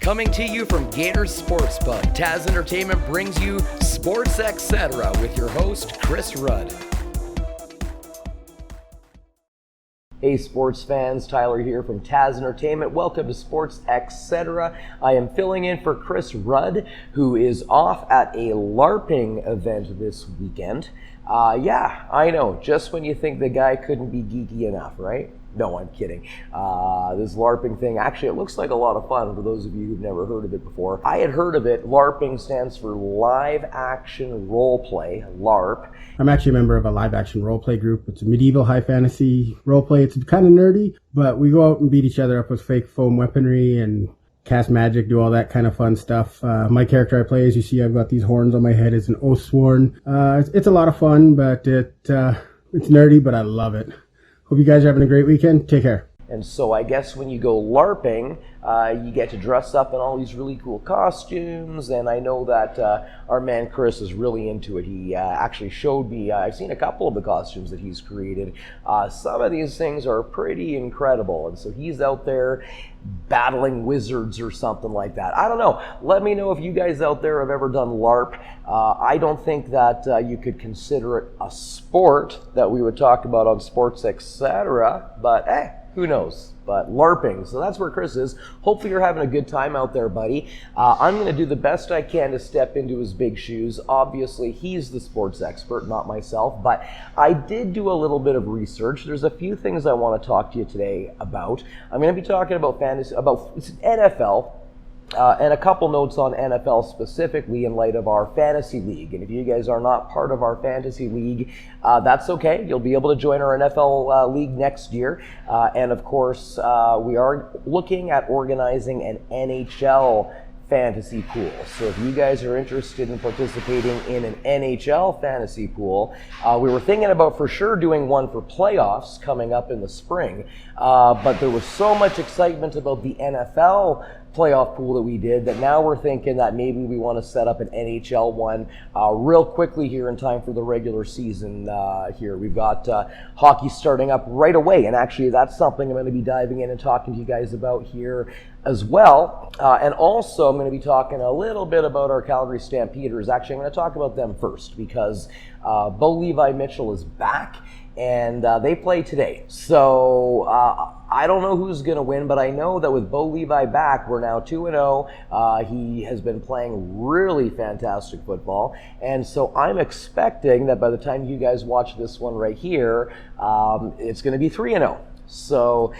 Coming to you from Gator Sports Pub, Taz Entertainment brings you SportsXcetera with your host, Chris Rudd. Hey sports fans, Tyler here from Taz Entertainment. Welcome to SportsXcetera. I am filling in for Chris Rudd, who is off at a LARPing event this weekend. Yeah, I know, just when you think the guy couldn't be geeky enough, right? No, I'm kidding. This LARPing thing, actually, it looks like a lot of fun for those of you who've never heard of it before. I had heard of it. LARPing stands for Live Action Roleplay, LARP. I'm actually a member of a live action roleplay group. It's a medieval high fantasy roleplay. It's kind of nerdy, but we go out and beat each other up with fake foam weaponry and cast magic, do all that kind of fun stuff. My character I play, as you see, I've got these horns on my head, is an Oathsworn. It's a lot of fun, but it's nerdy, but I love it. Hope you guys are having a great weekend. Take care. And so I guess when you go LARPing, you get to dress up in all these really cool costumes, and I know that our man Chris is really into it. He actually showed me, I've seen a couple of the costumes that he's created. Some of these things are pretty incredible, and so he's out there battling wizards or something like that. I don't know. Let me know if you guys out there have ever done LARP. I don't think that you could consider it a sport that we would talk about on SportsXcetera, but hey, who knows? But LARPing, so that's where Chris is. Hopefully you're having a good time out there, buddy. I'm going to do the best I can to step into his big shoes. Obviously, he's the sports expert, not myself, but I did do a little bit of research. There's a few things I want to talk to you today about. I'm going to be talking about fantasy, about NFL, and a couple notes on NFL specifically in light of our fantasy league. And if you guys are not part of our fantasy league, that's okay. You'll be able to join our NFL league next year. And of course, we are looking at organizing an NHL fantasy pool. So if you guys are interested in participating in an NHL fantasy pool, we were thinking about for sure doing one for playoffs coming up in the spring. But there was so much excitement about the NFL playoff pool that we did that now we're thinking that maybe we want to set up an NHL one real quickly here in time for the regular season here. We've got hockey starting up right away, and actually that's something I'm going to be diving in and talking to you guys about here as well. And also I'm going to be talking a little bit about our Calgary Stampeders. Actually, I'm going to talk about them first because Bo Levi Mitchell is back, and they play today. So I don't know who's going to win, but I know that with Bo Levi back, we're now 2-0. He has been playing really fantastic football. And so I'm expecting that by the time you guys watch this one right here, it's going to be 3-0. So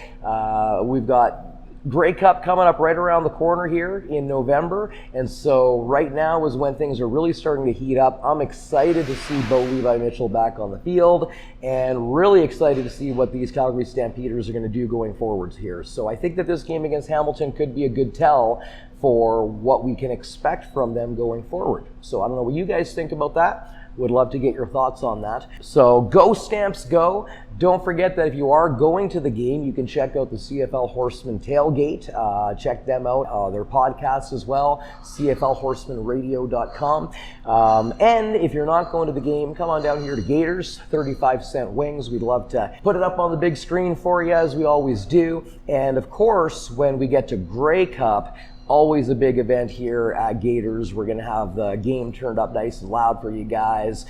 we've got Grey Cup coming up right around the corner here in November, and so right now is when things are really starting to heat up. I'm excited to see Bo Levi Mitchell back on the field, and really excited to see what these Calgary Stampeders are going to do going forwards here. So I think that this game against Hamilton could be a good tell for what we can expect from them going forward. So I don't know what you guys think about that. Would love to get your thoughts on that. So go Stamps, go. Don't forget that if you are going to the game, you can check out the CFL Horseman Tailgate. Check them out, their podcast as well, cflhorsemanradio.com. And if you're not going to the game, come on down here to Gators, 35-cent wings. We'd love to put it up on the big screen for you, as we always do. And of course, when we get to Grey Cup, always a big event here at Gators. We're going to have the game turned up nice and loud for you guys,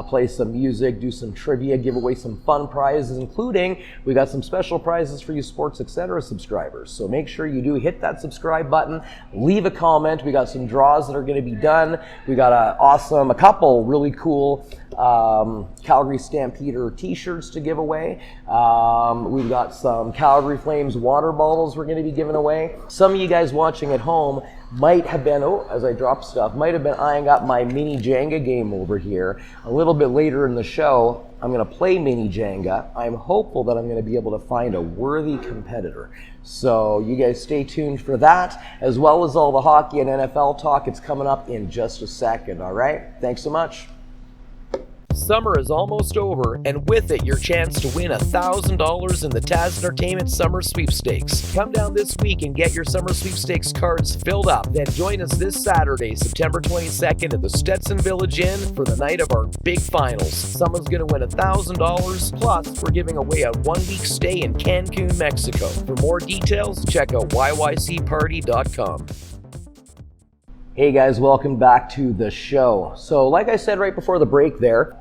play some music, do some trivia, give away some fun prizes, including we got some special prizes for you SportsXcetera subscribers. So make sure you do hit that subscribe button, leave a comment. We got some draws that are going to be done. We got a couple really cool Calgary Stampeder t-shirts to give away. We've got some Calgary Flames water bottles we're going to be giving away. Some of you guys watching at home might have been, as I drop stuff, might have been eyeing up my mini Jenga game over here. A little bit later in the show, I'm going to play mini Jenga. I'm hopeful that I'm going to be able to find a worthy competitor. So you guys stay tuned for that, as well as all the hockey and NFL talk. It's coming up in just a second, all right? Thanks so much. Summer is almost over, and with it, your chance to win $1,000 in the Taz Entertainment Summer Sweepstakes. Come down this week and get your Summer Sweepstakes cards filled up. Then join us this Saturday, September 22nd at the Stetson Village Inn for the night of our big finals. Someone's going to win $1,000, plus we're giving away a one-week stay in Cancun, Mexico. For more details, check out yycparty.com. Hey guys, welcome back to the show. So like I said right before the break there,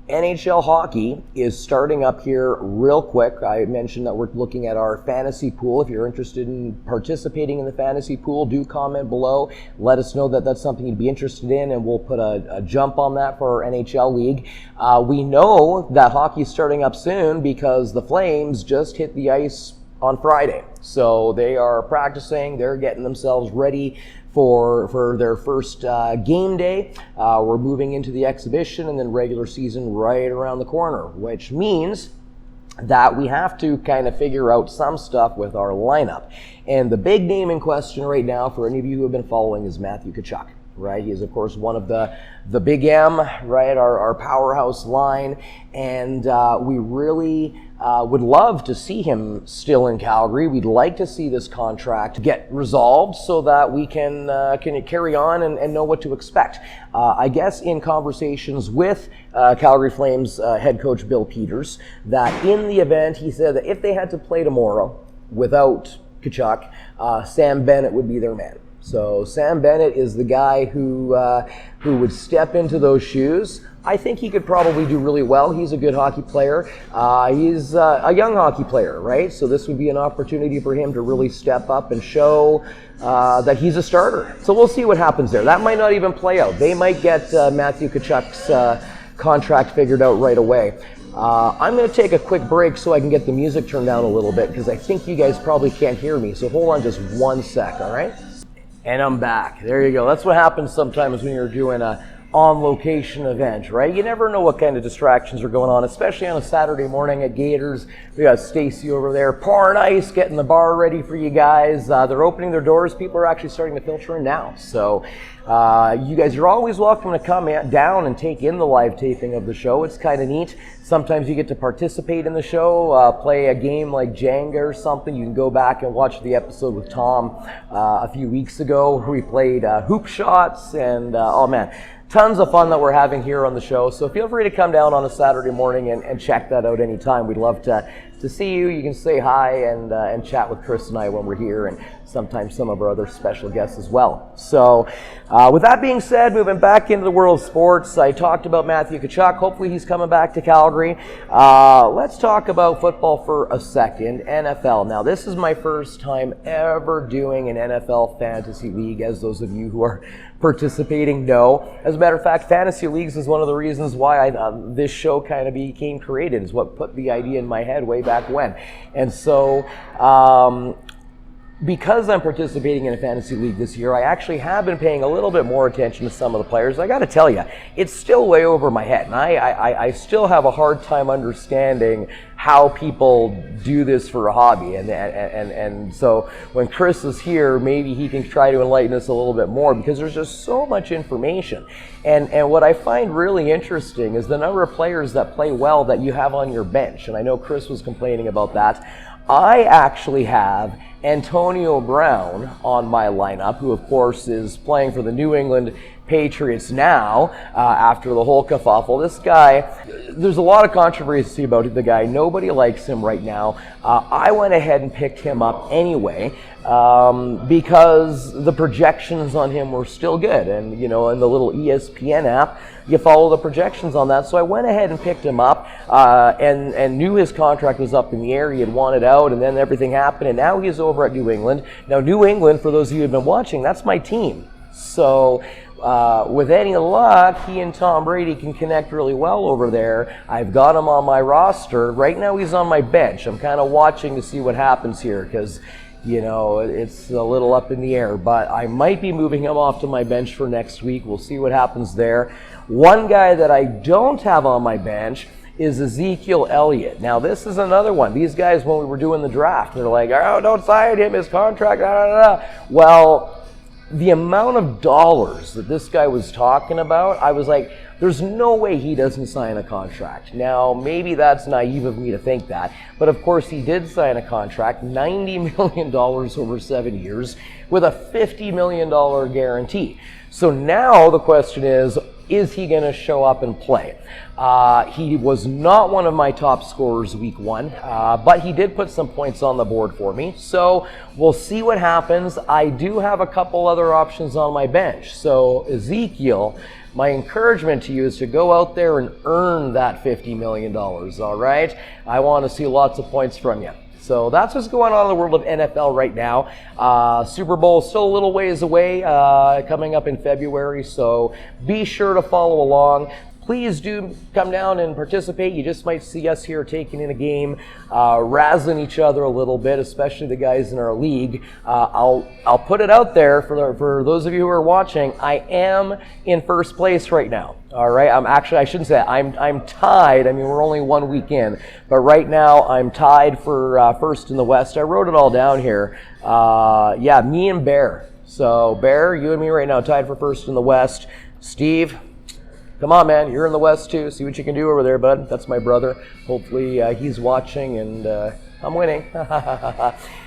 NHL hockey is starting up here real quick. I mentioned that we're looking at our fantasy pool. If you're interested in participating in the fantasy pool, do comment below. Let us know that that's something you'd be interested in, and we'll put a jump on that for our NHL league. We know that hockey is starting up soon because the Flames just hit the ice on Friday. So they are practicing, they're getting themselves ready for their first game day. We're moving into the exhibition and then regular season right around the corner, which means that we have to kind of figure out some stuff with our lineup. And the big name in question right now, for any of you who have been following, is Matthew Tkachuk. Right, he is of course one of the big M, right, our powerhouse line, and we really would love to see him still in Calgary. We'd like to see this contract get resolved so that we can carry on and know what to expect. I guess in conversations with Calgary Flames head coach Bill Peters, that in the event, he said that if they had to play tomorrow without Tkachuk, Sam Bennett would be their man. So Sam Bennett is the guy who would step into those shoes. I think he could probably do really well. He's a good hockey player. He's a young hockey player, right? So this would be an opportunity for him to really step up and show that he's a starter. So we'll see what happens there. That might not even play out. They might get Matthew Tkachuk's contract figured out right away. I'm going to take a quick break so I can get the music turned down a little bit because I think you guys probably can't hear me. So hold on just 1 sec, all right? And I'm back. There you go. That's what happens sometimes when you're doing a on-location event, right? You never know what kind of distractions are going on, especially on a Saturday morning at Gators. We got Stacy over there pouring ice, getting the bar ready for you guys. They're opening their doors. People are actually starting to filter in now. So you guys are always welcome to come down and take in the live taping of the show. It's kind of neat. Sometimes you get to participate in the show, play a game like Jenga or something. You can go back and watch the episode with Tom a few weeks ago where we played hoop shots and, oh man, tons of fun that we're having here on the show. So feel free to come down on a Saturday morning and check that out anytime. We'd love to see you. You can say hi and chat with Chris and I when we're here, and sometimes some of our other special guests as well. So with that being said, moving back into the world of sports, I talked about Matthew Tkachuk. Hopefully he's coming back to Calgary. Let's talk about football for a second. NFL. Now this is my first time ever doing an NFL fantasy league, as those of you who are participating know. As a matter of fact, fantasy leagues is one of the reasons why this show kind of became created, is what put the idea in my head way back when. And so because I'm participating in a fantasy league this year, I actually have been paying a little bit more attention to some of the players. I got to tell you, it's still way over my head, and I still have a hard time understanding how people do this for a hobby. And so when Chris is here, maybe he can try to enlighten us a little bit more, because there's just so much information. And what I find really interesting is the number of players that play well that you have on your bench. And I know Chris was complaining about that. I actually have Antonio Brown on my lineup, who of course is playing for the New England Patriots now after the whole kerfuffle. This guy, there's a lot of controversy about the guy. Nobody likes him right now. I went ahead and picked him up anyway because the projections on him were still good. And, you know, in the little ESPN app, you follow the projections on that. So I went ahead and picked him up and knew his contract was up in the air. He had wanted out, and then everything happened, and now he's over at New England. Now, New England, for those of you who have been watching, that's my team. So with any luck, he and Tom Brady can connect really well over there. I've got him on my roster. Right now he's on my bench. I'm kind of watching to see what happens here because, you know, it's a little up in the air. But I might be moving him off to my bench for next week. We'll see what happens there. One guy that I don't have on my bench is Ezekiel Elliott. Now, this is another one. These guys, when we were doing the draft, they're like, oh, don't sign him, his contract, Well, the amount of dollars that this guy was talking about, I was like, there's no way he doesn't sign a contract. Now, maybe that's naive of me to think that, but of course he did sign a contract, $90 million over 7 years, with a $50 million guarantee. So now the question is is he going to show up and play? He was not one of my top scorers week 1, but he did put some points on the board for me. So we'll see what happens. I do have a couple other options on my bench. So Ezekiel, my encouragement to you is to go out there and earn that $50 million, all right? I want to see lots of points from you. So that's what's going on in the world of NFL right now. Super Bowl is still a little ways away, coming up in February, so be sure to follow along. Please do come down and participate. You just might see us here taking in a game, razzling each other a little bit, especially the guys in our league. I'll put it out there for those of you who are watching. I am in first place right now. All right, I shouldn't say that. I'm tied. I mean, we're only 1 week in, but right now I'm tied for first in the West. I wrote it all down here. Yeah, me and Bear. So Bear, you and me right now tied for first in the West. Steve, come on, man. You're in the West, too. See what you can do over there, bud. That's my brother. Hopefully he's watching, and I'm winning.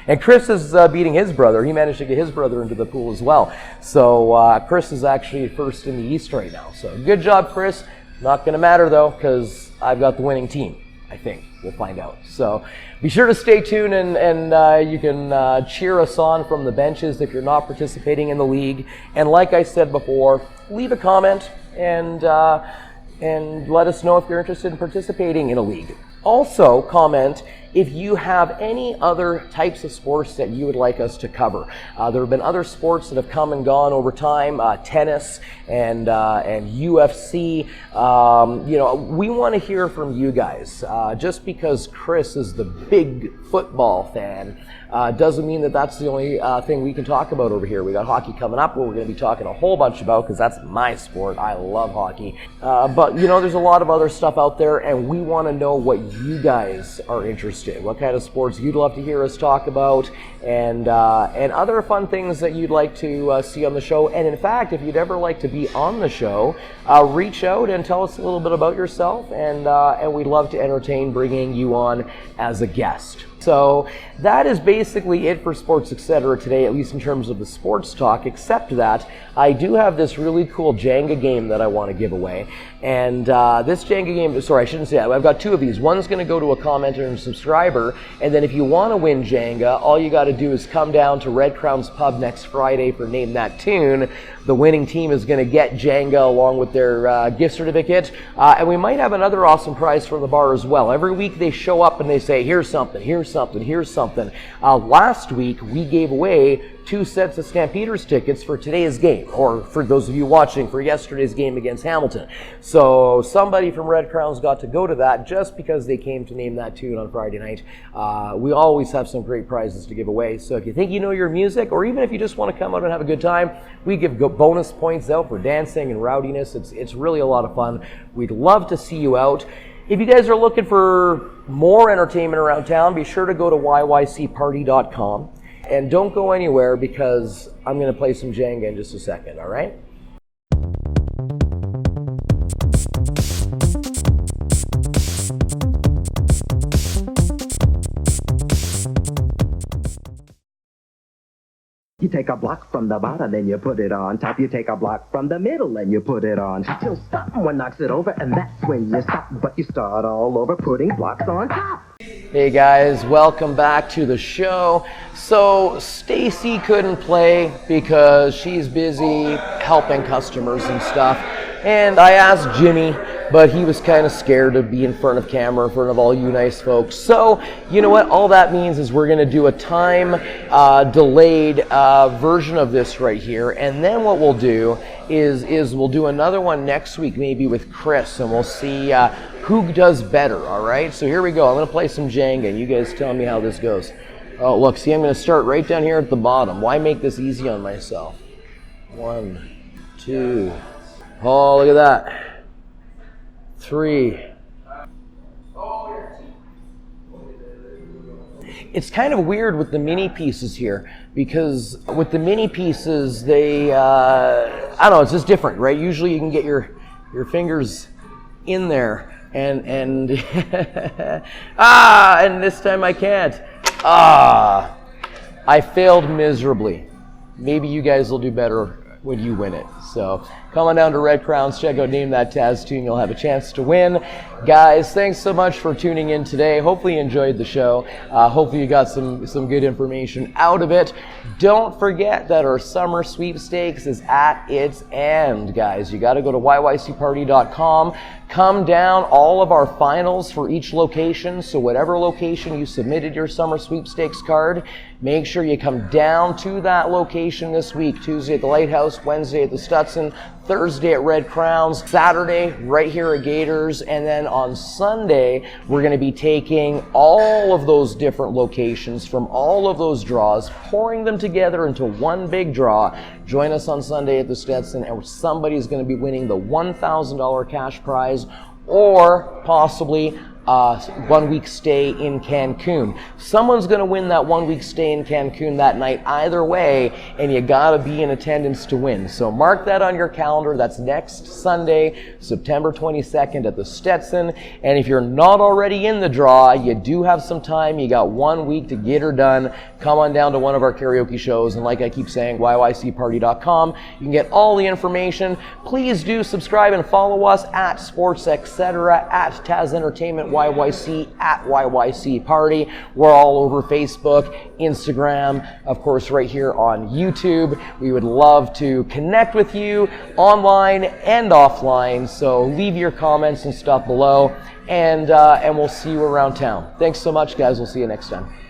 And Chris is beating his brother. He managed to get his brother into the pool as well. So Chris is actually first in the East right now. So good job, Chris. Not going to matter, though, because I've got the winning team, I think. We'll find out. So be sure to stay tuned, and you can cheer us on from the benches if you're not participating in the league. And like I said before, leave a comment and let us know if you're interested in participating in a league. Also, comment if you have any other types of sports that you would like us to cover. There have been other sports that have come and gone over time, tennis and UFC. We want to hear from you guys. Just because Chris is the big football fan doesn't mean that that's the only thing we can talk about over here. We got hockey coming up, where we're going to be talking a whole bunch about, because that's my sport. I love hockey. But there's a lot of other stuff out there, and we want to know what you guys are interested in. What kind of sports you'd love to hear us talk about, and other fun things that you'd like to see on the show. And in fact, if you'd ever like to be on the show, reach out and tell us a little bit about yourself, and we'd love to entertain bringing you on as a guest. So that is basically it for SportsXcetera today, at least in terms of the sports talk, except that I do have this really cool Jenga game that I want to give away. And this Jenga game, sorry, I shouldn't say that. I've got two of these. One's going to go to a commenter and subscriber, and then if you want to win Jenga, all you got to do is come down to Red Crown's Pub next Friday for Name That Tune. The winning team is going to get Jenga along with their gift certificate, and we might have another awesome prize from the bar as well. Every week they show up and they say, here's something, here's something, here's something. Last week we gave away 2 sets of Stampeders tickets for today's game, or for those of you watching, for yesterday's game against Hamilton. So somebody from Red Crowns got to go to that just because they came to Name That Tune on Friday night. We always have some great prizes to give away. So if you think you know your music, or even if you just want to come out and have a good time, we give bonus points out for dancing and rowdiness. It's really a lot of fun. We'd love to see you out. If you guys are looking for more entertainment around town, be sure to go to yycparty.com. And don't go anywhere, because I'm going to play some Jenga in just a second, all right? You take a block from the bottom and you put it on top. You take a block from the middle and you put it on. Till someone knocks it over, and that's when you stop. But you start all over putting blocks on top. Hey guys, welcome back to the show. So Stacy couldn't play because she's busy helping customers and stuff. And I asked Jimmy, but he was kind of scared to be in front of camera, in front of all you nice folks. So, you know what? All that means is we're going to do a time delayed version of this right here. And then what we'll do is we'll do another one next week, maybe with Chris, and we'll see who does better, all right? So here we go. I'm going to play some Jenga, and you guys tell me how this goes. Oh, look, see, I'm going to start right down here at the bottom. Why make this easy on myself? 1, 2. Oh, look at that. 3. It's kind of weird with the mini pieces here, because with the mini pieces, they, I don't know, it's just different, right? Usually you can get your fingers in there, and and this time I can't. I failed miserably. Maybe you guys will do better when you win it. So come on down to Red Crowns, check out Name That Taz tune. You'll have a chance to win. Guys, thanks so much for tuning in today. Hopefully you enjoyed the show. Hopefully you got some good information out of it. Don't forget that our summer sweepstakes is at its end, guys. You got to go to yycparty.com. Come down, all of our finals for each location. So whatever location you submitted your summer sweepstakes card, make sure you come down to that location this week. Tuesday at the Lighthouse, Wednesday at the Stutson, Thursday at Red Crowns, Saturday right here at Gators, and then on Sunday we're going to be taking all of those different locations from all of those draws, pouring them together into one big draw. Join us on Sunday at the Stetson, and somebody's going to be winning the $1,000 cash prize, or possibly 1 week stay in Cancun. Someone's going to win that 1 week stay in Cancun that night either way, and you got to be in attendance to win. So mark that on your calendar. That's next Sunday, September 22nd at the Stetson. And if you're not already in the draw, you do have some time. You got 1 week to get her done. Come on down to one of our karaoke shows, and like I keep saying, yycparty.com. You can get all the information. Please do subscribe and follow us at SportsXcetera, at Taz Entertainment YYC, at yycparty. We're all over Facebook, Instagram, of course right here on YouTube. We would love to connect with you online and offline, so leave your comments and stuff below, and we'll see you around town. Thanks so much, guys. We'll see you next time.